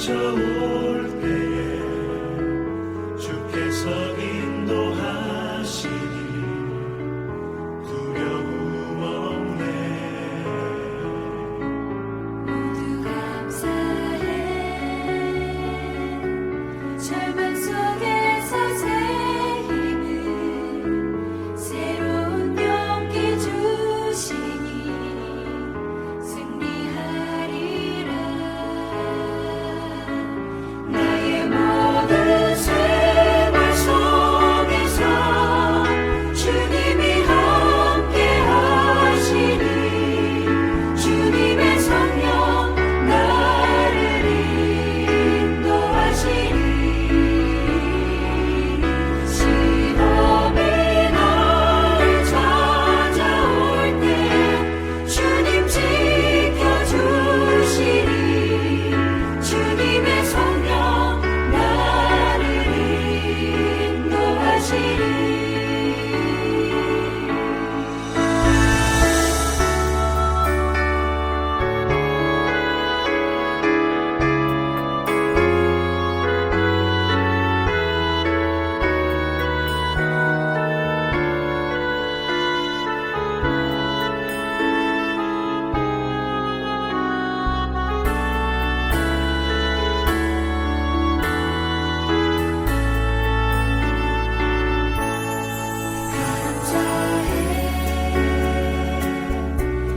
닥쳐올 때에 주께서 인도하시니 두려움 없네. 모두 감사해. 절망 속에서 새 힘을 새로운 용기 주시니 승리하리라. 나의 모든 생활 속에서 주님이 함께 하시니 주님의 성령 나를 인도하시니 시험이 나를 찾아올 때 주님 지켜주시니 주님의 성령 나를 인도하시니.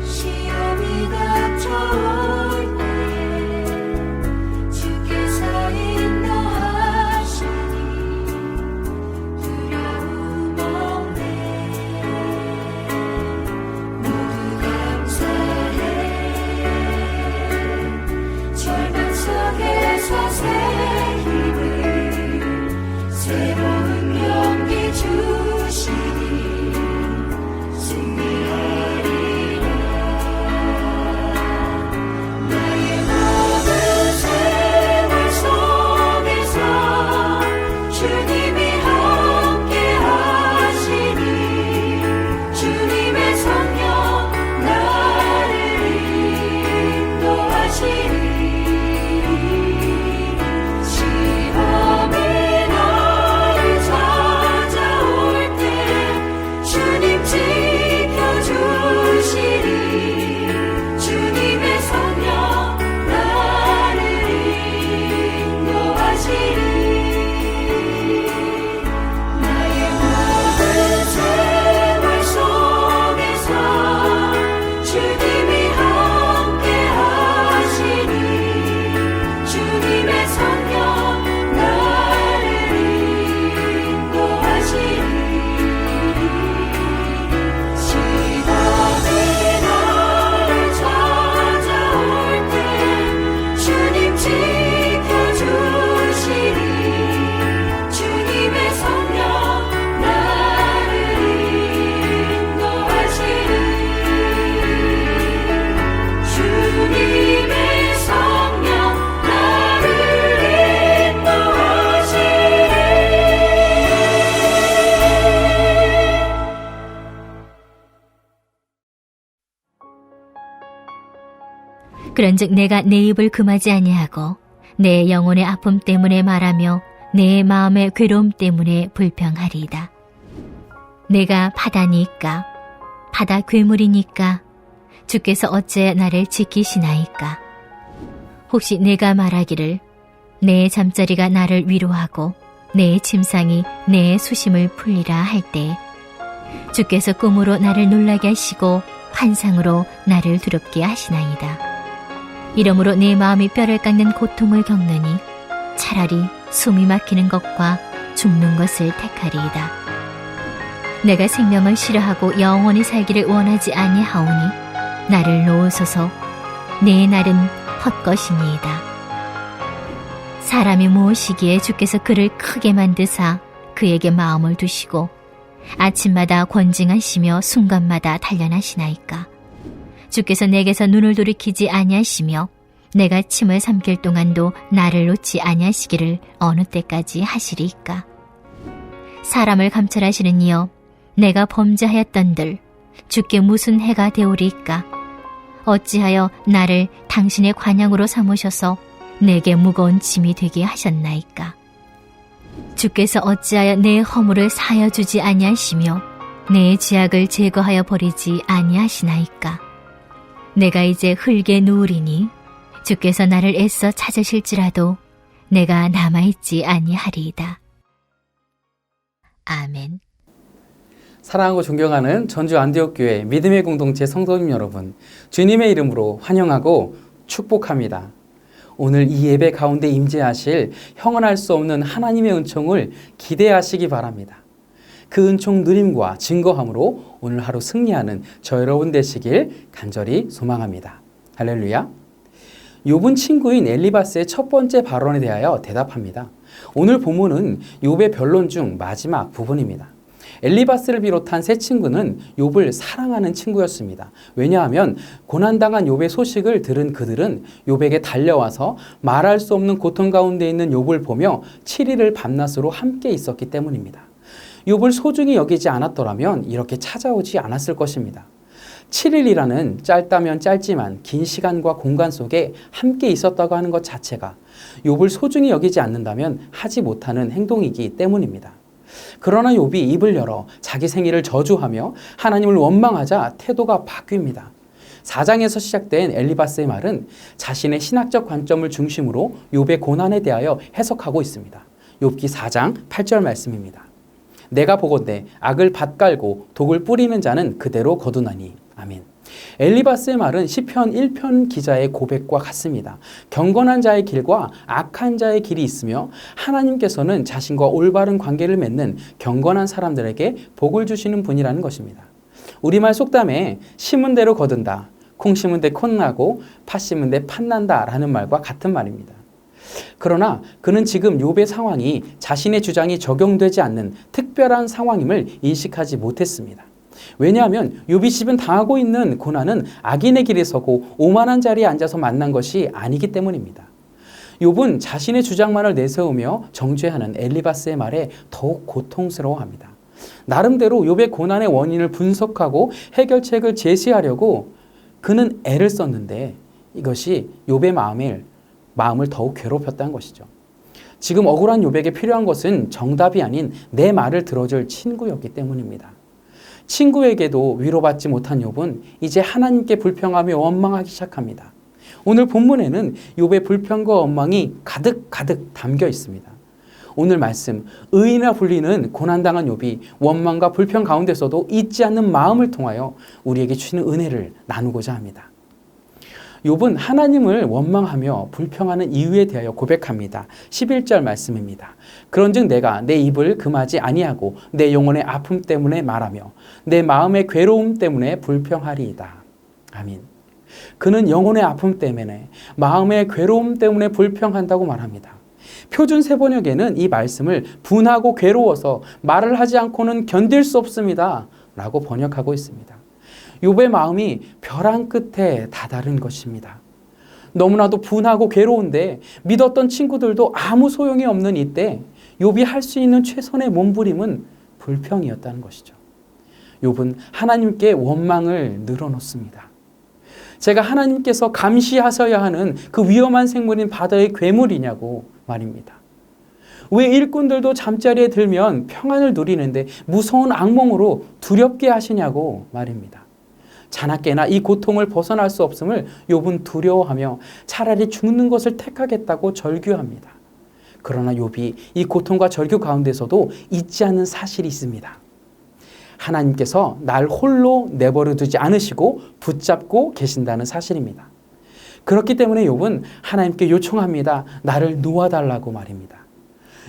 시험이 닥쳐올 때 주께서 인도하시니 두려움 없네. 모두 감사해. 절망 속에서 새 힘을 새로운 용기 주시니 승리하리라. 나의 모든 생활 속에서 주님이 함께 하시니 주님의 성령 나를 인도하시니 시험이 나를 찾아올 때 주님 지켜주시니 주님의 성령 나를 인도하시니 나의 모든 생활 속에서 주님이 함께 하시니 주님의 성령 나를 인도하시니 시험이 나를 찾아올 때 주님 지켜주시니 주님의 성령 나를 인도하시니 주님의 성령 나를 인도하시니. 그런즉 내가 내 입을 금하지 아니하고 내 영혼의 아픔 때문에 말하며 내 마음의 괴로움 때문에 불평하리이다. 내가 바다니까 바다 괴물이니까 주께서 어째 나를 지키시나이까. 혹시 내가 말하기를 내 잠자리가 나를 위로하고 내 침상이 내 수심을 풀리라 할 때 주께서 꿈으로 나를 놀라게 하시고 환상으로 나를 두렵게 하시나이다. 이러므로 내 마음이 뼈를 깎는 고통을 겪느니 차라리 숨이 막히는 것과 죽는 것을 택하리이다. 내가 생명을 싫어하고 영원히 살기를 원하지 아니하오니 나를 놓으소서. 내 날은 헛것이니이다. 사람이 무엇이기에 주께서 그를 크게 만드사 그에게 마음을 두시고 아침마다 권징하시며 순간마다 단련하시나이까. 주께서 내게서 눈을 돌이키지 아니하시며 내가 침을 삼킬 동안도 나를 놓지 아니하시기를 어느 때까지 하시리이까. 사람을 감찰하시는 이여, 내가 범죄하였던들 주께 무슨 해가 되오리이까. 어찌하여 나를 당신의 관양으로 삼으셔서 내게 무거운 짐이 되게 하셨나이까. 주께서 어찌하여 내 허물을 사하여 주지 아니하시며 내 죄악을 제거하여 버리지 아니하시나이까. 내가 이제 흙에 누우리니 주께서 나를 애써 찾으실지라도 내가 남아있지 아니하리이다. 아멘. 사랑하고 존경하는 전주 안디옥교회 믿음의 공동체 성도님 여러분, 주님의 이름으로 환영하고 축복합니다. 오늘 이 예배 가운데 임재하실 형언할 수 없는 하나님의 은총을 기대하시기 바랍니다. 그 은총 누림과 증거함으로 오늘 하루 승리하는 저 여러분 되시길 간절히 소망합니다. 할렐루야. 욥은 친구인 엘리바스의 첫 번째 발언에 대하여 대답합니다. 오늘 본문은 욥의 변론 중 마지막 부분입니다. 엘리바스를 비롯한 세 친구는 욥을 사랑하는 친구였습니다. 왜냐하면 고난당한 욥의 소식을 들은 그들은 욥에게 달려와서 말할 수 없는 고통 가운데 있는 욥을 보며 7일을 밤낮으로 함께 있었기 때문입니다. 욥을 소중히 여기지 않았더라면 이렇게 찾아오지 않았을 것입니다. 7일이라는 짧다면 짧지만 긴 시간과 공간 속에 함께 있었다고 하는 것 자체가 욥을 소중히 여기지 않는다면 하지 못하는 행동이기 때문입니다. 그러나 욥이 입을 열어 자기 생일을 저주하며 하나님을 원망하자 태도가 바뀝니다. 4장에서 시작된 엘리바스의 말은 자신의 신학적 관점을 중심으로 욥의 고난에 대하여 해석하고 있습니다. 욥기 4장 8절 말씀입니다. 내가 보건대 악을 밭갈고 독을 뿌리는 자는 그대로 거두나니. 아멘. 엘리바스의 말은 시편 1편 기자의 고백과 같습니다. 경건한 자의 길과 악한 자의 길이 있으며 하나님께서는 자신과 올바른 관계를 맺는 경건한 사람들에게 복을 주시는 분이라는 것입니다. 우리말 속담에 심은 대로 거둔다, 콩 심은 데 콩나고 팥 심은 데 팥난다 라는 말과 같은 말입니다. 그러나 그는 지금 욥의 상황이 자신의 주장이 적용되지 않는 특별한 상황임을 인식하지 못했습니다. 왜냐하면 욥이 지금 당하고 있는 고난은 악인의 길에 서고 오만한 자리에 앉아서 만난 것이 아니기 때문입니다. 욥은 자신의 주장만을 내세우며 정죄하는 엘리바스의 말에 더욱 고통스러워합니다. 나름대로 욥의 고난의 원인을 분석하고 해결책을 제시하려고 그는 애를 썼는데 이것이 욥의 마음을 더욱 괴롭혔다는 것이죠. 지금 억울한 욥에게 필요한 것은 정답이 아닌 내 말을 들어줄 친구였기 때문입니다. 친구에게도 위로받지 못한 욥은 이제 하나님께 불평하며 원망하기 시작합니다. 오늘 본문에는 욥의 불평과 원망이 가득 담겨 있습니다. 오늘 말씀, 의인이라 불리는 고난당한 욥이 원망과 불평 가운데서도 잊지 않는 마음을 통하여 우리에게 주시는 은혜를 나누고자 합니다. 욥은 하나님을 원망하며 불평하는 이유에 대하여 고백합니다. 11절 말씀입니다. 그런즉 내가 내 입을 금하지 아니하고 내 영혼의 아픔 때문에 말하며 내 마음의 괴로움 때문에 불평하리이다. 아멘. 그는 영혼의 아픔 때문에 마음의 괴로움 때문에 불평한다고 말합니다. 표준 세번역에는 이 말씀을 분하고 괴로워서 말을 하지 않고는 견딜 수 없습니다 라고 번역하고 있습니다. 욥의 마음이 벼랑 끝에 다다른 것입니다. 너무나도 분하고 괴로운데 믿었던 친구들도 아무 소용이 없는 이때 욥이 할 수 있는 최선의 몸부림은 불평이었다는 것이죠. 욥은 하나님께 원망을 늘어놓습니다. 제가 하나님께서 감시하셔야 하는 그 위험한 생물인 바다의 괴물이냐고 말입니다. 왜 일꾼들도 잠자리에 들면 평안을 누리는데 무서운 악몽으로 두렵게 하시냐고 말입니다. 자나깨나 이 고통을 벗어날 수 없음을 욥은 두려워하며 차라리 죽는 것을 택하겠다고 절규합니다. 그러나 욥이 이 고통과 절규 가운데서도 잊지 않는 사실이 있습니다. 하나님께서 날 홀로 내버려 두지 않으시고 붙잡고 계신다는 사실입니다. 그렇기 때문에 욥은 하나님께 요청합니다. 나를 놓아달라고 말입니다.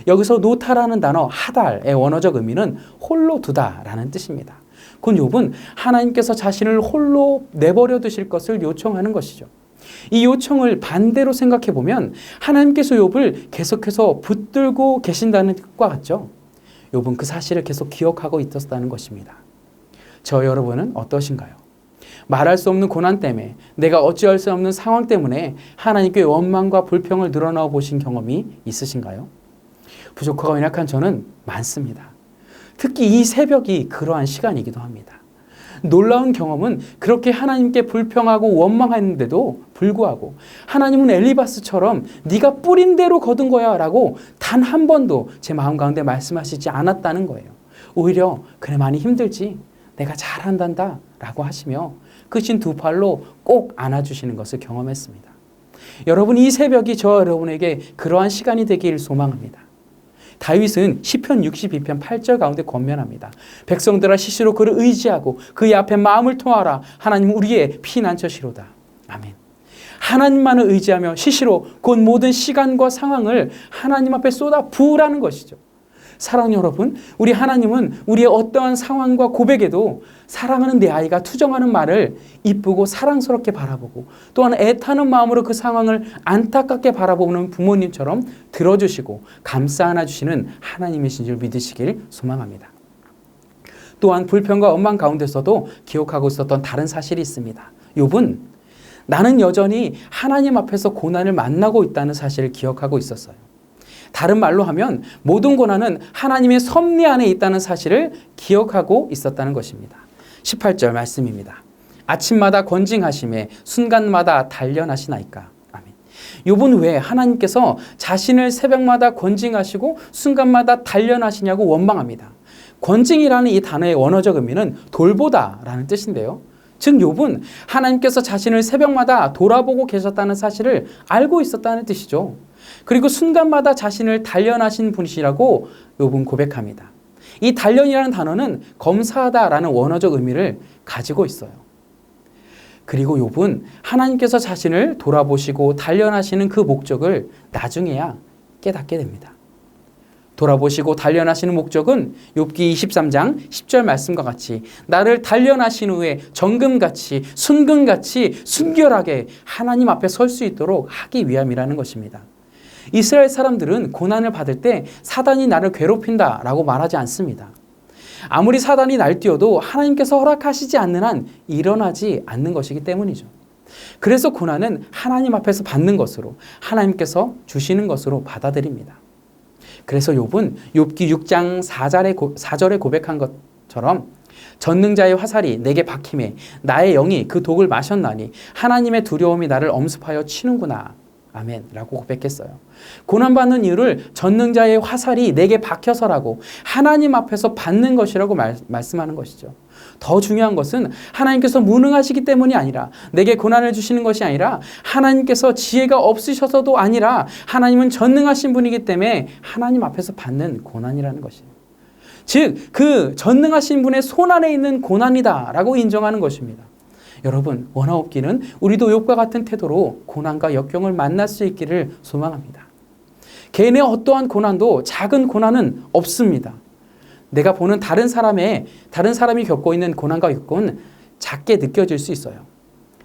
여기서 놓다라는 단어 하달의 원어적 의미는 홀로 두다라는 뜻입니다. 곧 욥은 하나님께서 자신을 홀로 내버려 두실 것을 요청하는 것이죠. 이 요청을 반대로 생각해 보면 하나님께서 욥을 계속해서 붙들고 계신다는 뜻과 같죠. 욥은 그 사실을 계속 기억하고 있었다는 것입니다. 저 여러분은 어떠신가요? 말할 수 없는 고난 때문에 내가 어찌할 수 없는 상황 때문에 하나님께 원망과 불평을 늘어놓아 보신 경험이 있으신가요? 부족하고 연약한 저는 많습니다. 특히 이 새벽이 그러한 시간이기도 합니다. 놀라운 경험은 그렇게 하나님께 불평하고 원망했는데도 불구하고 하나님은 엘리바스처럼 네가 뿌린 대로 거둔 거야 라고 단 한 번도 제 마음 가운데 말씀하시지 않았다는 거예요. 오히려 그래 많이 힘들지 내가 잘한단다 라고 하시며 그 신 두 팔로 꼭 안아주시는 것을 경험했습니다. 여러분, 이 새벽이 저 여러분에게 그러한 시간이 되길 소망합니다. 다윗은 시편 62편 8절 가운데 권면합니다. 백성들아 시시로 그를 의지하고 그의 앞에 마음을 토하라. 하나님 우리의 피난처시로다. 아멘. 하나님만을 의지하며 시시로 곧 모든 시간과 상황을 하나님 앞에 쏟아 부으라는 것이죠. 사랑하는 여러분, 우리 하나님은 우리의 어떠한 상황과 고백에도 사랑하는 내 아이가 투정하는 말을 이쁘고 사랑스럽게 바라보고 또한 애타는 마음으로 그 상황을 안타깝게 바라보는 부모님처럼 들어주시고 감싸 안아주시는 하나님이신 줄 믿으시길 소망합니다. 또한 불평과 원망 가운데서도 기억하고 있었던 다른 사실이 있습니다. 욥은 나는 여전히 하나님 앞에서 고난을 만나고 있다는 사실을 기억하고 있었어요. 다른 말로 하면 모든 고난은 하나님의 섭리 안에 있다는 사실을 기억하고 있었다는 것입니다. 18절 말씀입니다. 아침마다 권징하심에 순간마다 단련하시나이까. 아멘. 욥은 왜 하나님께서 자신을 새벽마다 권징하시고 순간마다 단련하시냐고 원망합니다. 권징이라는 이 단어의 원어적 의미는 돌보다라는 뜻인데요. 즉 욥은 하나님께서 자신을 새벽마다 돌아보고 계셨다는 사실을 알고 있었다는 뜻이죠. 그리고 순간마다 자신을 단련하신 분이시라고 욥은 고백합니다. 이 단련이라는 단어는 검사하다라는 원어적 의미를 가지고 있어요. 그리고 욥은 하나님께서 자신을 돌아보시고 단련하시는 그 목적을 나중에야 깨닫게 됩니다. 돌아보시고 단련하시는 목적은 욥기 23장 10절 말씀과 같이 나를 단련하신 후에 정금같이 순금같이 순결하게 하나님 앞에 설 수 있도록 하기 위함이라는 것입니다. 이스라엘 사람들은 고난을 받을 때 사단이 나를 괴롭힌다 라고 말하지 않습니다. 아무리 사단이 날뛰어도 하나님께서 허락하시지 않는 한 일어나지 않는 것이기 때문이죠. 그래서 고난은 하나님 앞에서 받는 것으로 하나님께서 주시는 것으로 받아들입니다. 그래서 욥은 욥기 6장 4절에 고백한 것처럼 전능자의 화살이 내게 박힘에 나의 영이 그 독을 마셨나니 하나님의 두려움이 나를 엄습하여 치는구나. 아멘 라고 고백했어요. 고난받는 이유를 전능자의 화살이 내게 박혀서라고 하나님 앞에서 받는 것이라고 말씀하는 것이죠. 더 중요한 것은 하나님께서 무능하시기 때문이 아니라 내게 고난을 주시는 것이 아니라 하나님께서 지혜가 없으셔서도 아니라 하나님은 전능하신 분이기 때문에 하나님 앞에서 받는 고난이라는 것이에요. 즉 그 전능하신 분의 손 안에 있는 고난이다 라고 인정하는 것입니다. 여러분, 원하옵기는 우리도 욥과 같은 태도로 고난과 역경을 만날 수 있기를 소망합니다. 개인의 어떠한 고난도 작은 고난은 없습니다. 내가 보는 다른 사람이 겪고 있는 고난과 역경은 작게 느껴질 수 있어요.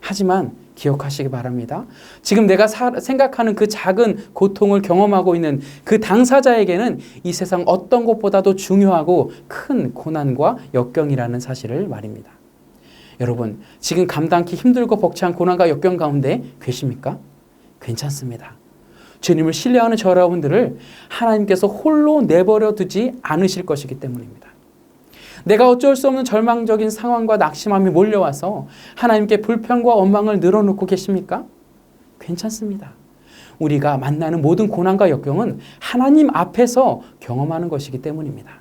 하지만 기억하시기 바랍니다. 지금 내가 생각하는 그 작은 고통을 경험하고 있는 그 당사자에게는 이 세상 어떤 것보다도 중요하고 큰 고난과 역경이라는 사실을 말입니다. 여러분, 지금 감당하기 힘들고 벅찬 고난과 역경 가운데 계십니까? 괜찮습니다. 주님을 신뢰하는 저 여러분들을 하나님께서 홀로 내버려 두지 않으실 것이기 때문입니다. 내가 어쩔 수 없는 절망적인 상황과 낙심함이 몰려와서 하나님께 불평과 원망을 늘어놓고 계십니까? 괜찮습니다. 우리가 만나는 모든 고난과 역경은 하나님 앞에서 경험하는 것이기 때문입니다.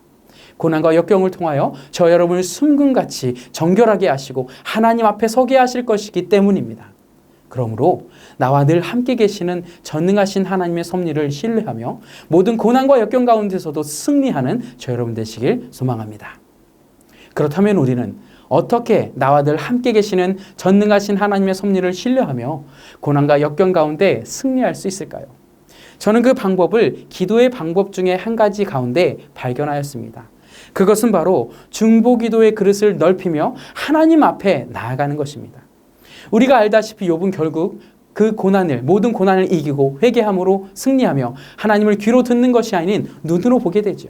고난과 역경을 통하여 저 여러분을 순금같이 정결하게 하시고 하나님 앞에 서게 하실 것이기 때문입니다. 그러므로 나와 늘 함께 계시는 전능하신 하나님의 섭리를 신뢰하며 모든 고난과 역경 가운데서도 승리하는 저 여러분 되시길 소망합니다. 그렇다면 우리는 어떻게 나와 늘 함께 계시는 전능하신 하나님의 섭리를 신뢰하며 고난과 역경 가운데 승리할 수 있을까요? 저는 그 방법을 기도의 방법 중에 한 가지 가운데 발견하였습니다. 그것은 바로 중보기도의 그릇을 넓히며 하나님 앞에 나아가는 것입니다. 우리가 알다시피 욥은 결국 그 모든 고난을 이기고 회개함으로 승리하며 하나님을 귀로 듣는 것이 아닌 눈으로 보게 되죠.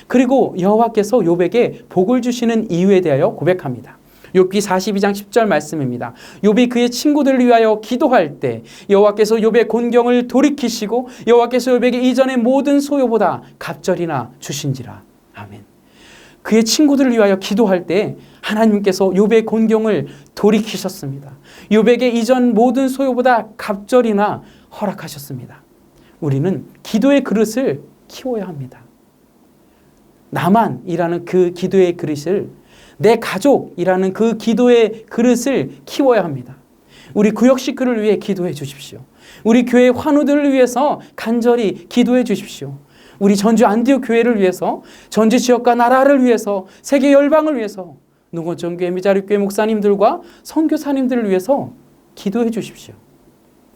그리고 여호와께서 욥에게 복을 주시는 이유에 대하여 고백합니다. 욥기 42장 10절 말씀입니다. 욥이 그의 친구들을 위하여 기도할 때 여호와께서 욥의 곤경을 돌이키시고 여호와께서 욥에게 이전의 모든 소요보다 갑절이나 주신지라. 아멘. 그의 친구들을 위하여 기도할 때 하나님께서 욥의 곤경을 돌이키셨습니다. 욥에게 이전 모든 소유보다 갑절이나 허락하셨습니다. 우리는 기도의 그릇을 키워야 합니다. 나만이라는 그 기도의 그릇을, 내 가족이라는 그 기도의 그릇을 키워야 합니다. 우리 구역 식구를 위해 기도해 주십시오. 우리 교회 환우들을 위해서 간절히 기도해 주십시오. 우리 전주 안디옥 교회를 위해서, 전주 지역과 나라를 위해서, 세계 열방을 위해서, 농어촌교회 미자립교회 목사님들과 선교사님들을 위해서 기도해 주십시오.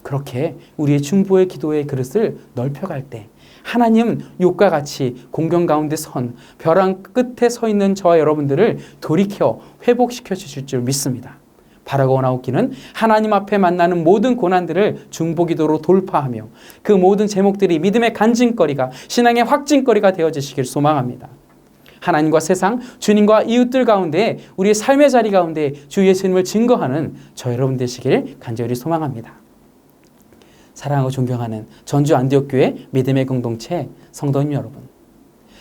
그렇게 우리의 중보의 기도의 그릇을 넓혀갈 때 하나님 욥과 같이 공경 가운데 선 벼랑 끝에 서 있는 저와 여러분들을 돌이켜 회복시켜 주실 줄 믿습니다. 바라고 원하옵기는 하나님 앞에 만나는 모든 고난들을 중보기도로 돌파하며 그 모든 제목들이 믿음의 간증거리가, 신앙의 확증거리가 되어지시길 소망합니다. 하나님과 세상, 주님과 이웃들 가운데, 우리의 삶의 자리 가운데 주 예수님을 증거하는 저 여러분 되시길 간절히 소망합니다. 사랑하고 존경하는 전주 안디옥교회 믿음의 공동체 성도님 여러분,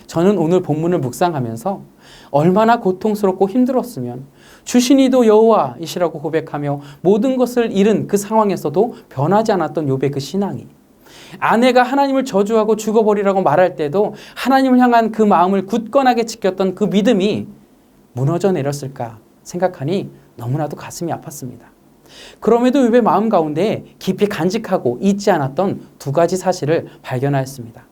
저는 오늘 본문을 묵상하면서 얼마나 고통스럽고 힘들었으면 주신 이도 여호와이시라고 고백하며 모든 것을 잃은 그 상황에서도 변하지 않았던 욥의 그 신앙이, 아내가 하나님을 저주하고 죽어버리라고 말할 때도 하나님을 향한 그 마음을 굳건하게 지켰던 그 믿음이 무너져 내렸을까 생각하니 너무나도 가슴이 아팠습니다. 그럼에도 욥의 마음 가운데 깊이 간직하고 잊지 않았던 두 가지 사실을 발견하였습니다.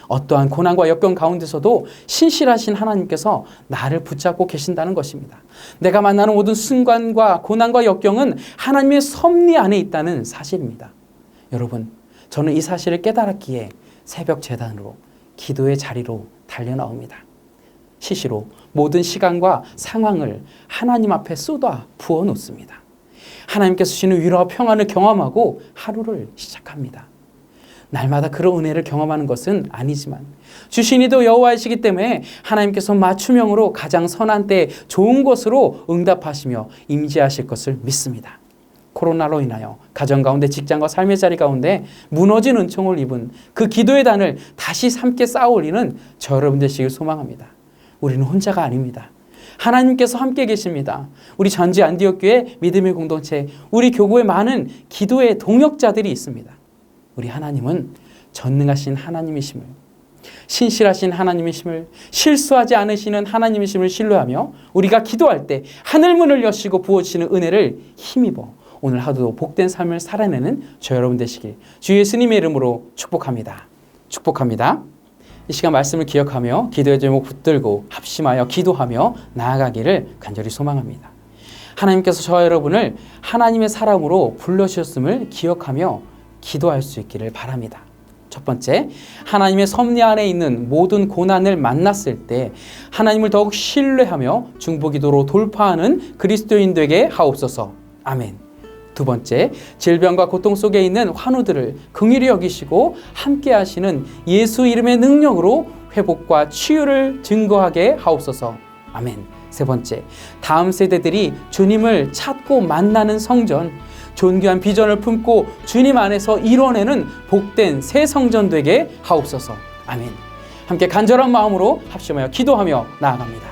어떠한 고난과 역경 가운데서도 신실하신 하나님께서 나를 붙잡고 계신다는 것입니다. 내가 만나는 모든 순간과 고난과 역경은 하나님의 섭리 안에 있다는 사실입니다. 여러분, 저는 이 사실을 깨달았기에 새벽 제단으로, 기도의 자리로 달려나옵니다. 시시로 모든 시간과 상황을 하나님 앞에 쏟아 부어 놓습니다. 하나님께서 주시는 위로와 평안을 경험하고 하루를 시작합니다. 날마다 그런 은혜를 경험하는 것은 아니지만 주신 이도 여호와이시기 때문에 하나님께서 맞춤형으로 가장 선한 때 좋은 것으로 응답하시며 임재하실 것을 믿습니다. 코로나로 인하여 가정 가운데, 직장과 삶의 자리 가운데 무너진 은총을 입은 그 기도의 단을 다시 함께 쌓아 올리는 저 여러분 되시길 소망합니다. 우리는 혼자가 아닙니다. 하나님께서 함께 계십니다. 우리 전주 안디옥교회 믿음의 공동체, 우리 교구에 많은 기도의 동역자들이 있습니다. 우리 하나님은 전능하신 하나님이심을, 신실하신 하나님이심을, 실수하지 않으시는 하나님이심을 신뢰하며 우리가 기도할 때 하늘문을 여시고 부어주시는 은혜를 힘입어 오늘 하루도 복된 삶을 살아내는 저 여러분 되시길 주 예수님의 이름으로 축복합니다. 축복합니다. 이 시간 말씀을 기억하며 기도의 제목 붙들고 합심하여 기도하며 나아가기를 간절히 소망합니다. 하나님께서 저와 여러분을 하나님의 사람으로 불러주셨음을 기억하며 기도할 수 있기를 바랍니다. 첫 번째, 하나님의 섭리 안에 있는 모든 고난을 만났을 때 하나님을 더욱 신뢰하며 중보기도로 돌파하는 그리스도인 되게 하옵소서. 아멘. 두 번째, 질병과 고통 속에 있는 환우들을 긍휼히 여기시고 함께 하시는 예수 이름의 능력으로 회복과 치유를 증거하게 하옵소서. 아멘. 세 번째, 다음 세대들이 주님을 찾고 만나는 성전, 존귀한 비전을 품고 주님 안에서 이뤄내는 복된 새 성전 되게 하옵소서. 아멘. 함께 간절한 마음으로 합심하여 기도하며 나아갑니다.